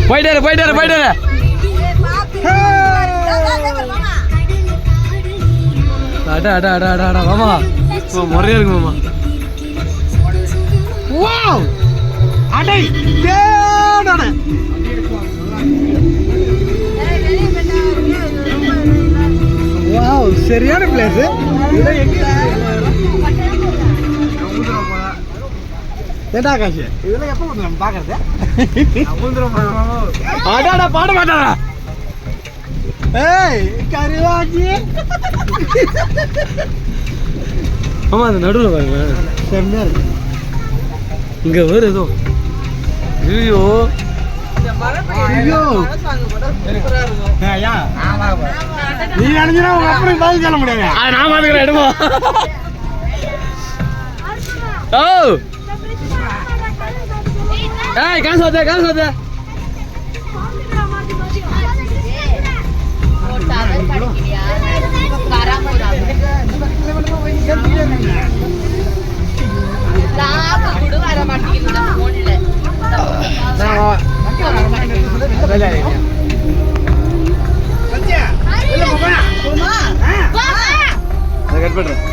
போயிட்டாரு அடா மாமா முறையா இருக்கு மாமா. வாவ் அடை தேடானே வாவ் சரியான பிளேஸ். ஏண்டா காசு இதெல்லாம் எப்போ நம்ம பார்க்கறது? அடாடா பாட மாட்டாரா? ஏய் கருவாச்சி ஆமா அந்த நடுவில் பாருங்க செம்மையா இருக்கு. இங்க வேறு ஏதோ ஐயோ நீ நினைச்சுனா உங்க அப்பனுக்கு பதில் சொல்ல முடியாது. நான் பாத்துக்கிறேன் எடுப்போம். ஓ ஏய் காசு வாத்த கட் பண்றேன்.